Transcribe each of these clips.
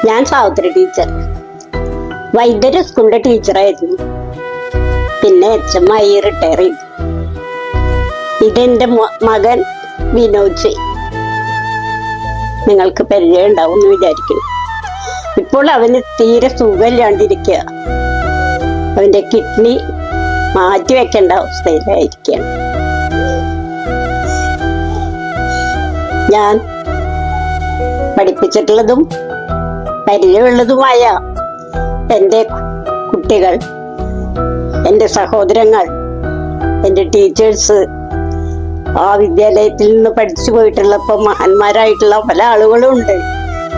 ഞാൻ സാവിത്രി ടീച്ചർ, വൈദ്യര് സ്കൂളിലെ ടീച്ചറായിരുന്നു. പിന്നെ HM ആയി റിട്ടയർ ചെയ്തു. ഇതെന്റെ മകൻ വിനോജ്. നിങ്ങൾക്ക് പരിചയം ഉണ്ടാവും എന്ന് വിചാരിക്കുന്നു. ഇപ്പോൾ അവന് തീരെ സുഖമില്ലാണ്ടിരിക്കുക. അവന്റെ കിഡ്നി മാറ്റി വെക്കേണ്ട അവസ്ഥയിലായിരിക്കുകയാണ്. ഞാൻ പഠിപ്പിച്ചിട്ടുള്ളതും പരിചയമുള്ളതുമായ എൻ്റെ കുട്ടികൾ, എൻ്റെ സഹോദരങ്ങൾ, എൻ്റെ ടീച്ചേഴ്സ്, ആ വിദ്യാലയത്തിൽ നിന്ന് പഠിച്ചു പോയിട്ടുള്ള ഇപ്പം മഹാന്മാരായിട്ടുള്ള പല ആളുകളും ഉണ്ട്.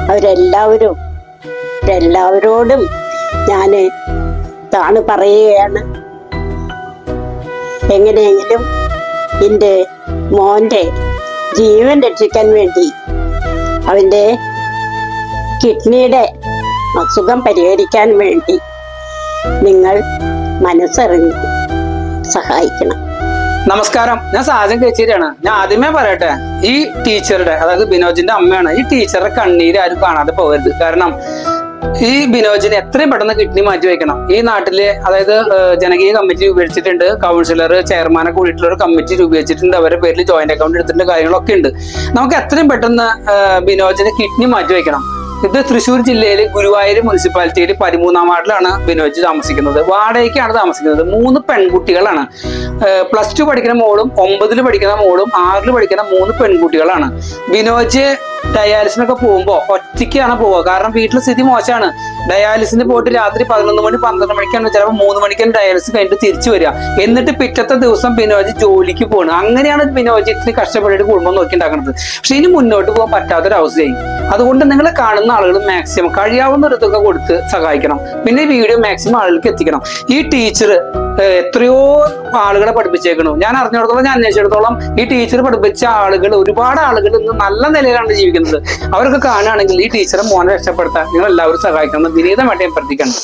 അവരെല്ലാവരോടും ഞാൻ താണ് പറയുകയാണ്. എങ്ങനെയെങ്കിലും എൻ്റെ മോൻ്റെ ജീവൻ രക്ഷിക്കാൻ വേണ്ടി, അവൻ്റെ കിഡ്നിയുടെ അസുഖം പരിഹരിക്കാൻ വേണ്ടി നിങ്ങൾ മനസ്സറിഞ്ഞ് സഹായിക്കണം. നമസ്കാരം, ഞാൻ സാജൻ കേച്ചേരിയാണ്. ഞാൻ ആദ്യമേ പറയട്ടെ, ഈ ടീച്ചറുടെ, അതായത് ബിനോജിന്റെ അമ്മയാണ്, ഈ ടീച്ചറുടെ കണ്ണീര് ആരും കാണാതെ പോകരുത്. കാരണം ഈ ബിനോജിന് എത്രയും പെട്ടെന്ന് കിഡ്നി മാറ്റി വെക്കണം. ഈ നാട്ടില്, അതായത് ജനകീയ കമ്മിറ്റി രൂപീകരിച്ചിട്ടുണ്ട്, കൗൺസിലർ, ചെയർമാനെ കൂടിയിട്ടുള്ള ഒരു കമ്മിറ്റി രൂപീകരിച്ചിട്ടുണ്ട്, അവരുടെ പേരിൽ ജോയിന്റ് അക്കൗണ്ട് എടുത്തിട്ടുണ്ട്, കാര്യങ്ങളൊക്കെ ഉണ്ട്. നമുക്ക് എത്രയും പെട്ടെന്ന് ബിനോജിന് കിഡ്നി മാറ്റി വെക്കണം. ഇത് തൃശ്ശൂർ ജില്ലയിലെ ഗുരുവായൂർ മുനിസിപ്പാലിറ്റിയിൽ 13-ാം വാർഡിലാണ് ബിനോജ് താമസിക്കുന്നത്. വാടകയ്ക്കാണ് താമസിക്കുന്നത്. 3 പെൺകുട്ടികളാണ്. +2 പഠിക്കുന്ന മോളും 9ൽ പഠിക്കുന്ന മോളും 6ൽ പഠിക്കുന്ന 3 പെൺകുട്ടികളാണ്. ബിനോജ് ഡയാലിസിനൊക്കെ പോകുമ്പോൾ ഒറ്റയ്ക്കാണ് പോവുക. കാരണം വീട്ടിലെ സ്ഥിതി മോശമാണ്. ഡയാലിസിന് പോയിട്ട് രാത്രി 11 മണി 12 മണിക്കാണ്, ചിലപ്പോൾ 3 മണിക്കാണ് ഡയാലിസിസ് കഴിഞ്ഞിട്ട് തിരിച്ചു വരിക. എന്നിട്ട് പിറ്റത്തെ ദിവസം ബിനോജ് ജോലിക്ക് പോകണം. അങ്ങനെയാണ് ബിനോജ് ഇത്തിരി കഷ്ടപ്പെട്ടിട്ട് കുടുംബം നോക്കി ഉണ്ടാക്കുന്നത്. പക്ഷെ ഇനി മുന്നോട്ട് പോകാൻ പറ്റാത്തൊരവസ്ഥയായി. അതുകൊണ്ട് നിങ്ങൾ കാണുന്ന ആളുകൾ മാക്സിമം കഴിയാവുന്ന ഒരു തുക കൊടുത്ത് സഹായിക്കണം. പിന്നെ ഈ വീഡിയോ മാക്സിമം ആളുകൾക്ക് എത്തിക്കണം. ഈ ടീച്ചർ എത്രയോ ആളുകളെ പഠിപ്പിച്ചേക്കണു. ഞാൻ അറിഞ്ഞിടത്തോളം, ഞാൻ അന്വേഷിച്ചിടത്തോളം ഈ ടീച്ചർ പഠിപ്പിച്ച ആളുകൾ, ഒരുപാട് ആളുകൾ ഇന്ന് നല്ല നിലയിലാണ് ജീവിക്കുന്നത്. അവരൊക്കെ കാണുകയാണെങ്കിൽ ഈ ടീച്ചറെ മോനെ രക്ഷപ്പെടുത്താൻ നിങ്ങൾ എല്ലാവരും സഹായിക്കണം എന്ന് വിനീതമായിട്ട് ഞാൻ പ്രവർത്തിക്കണം.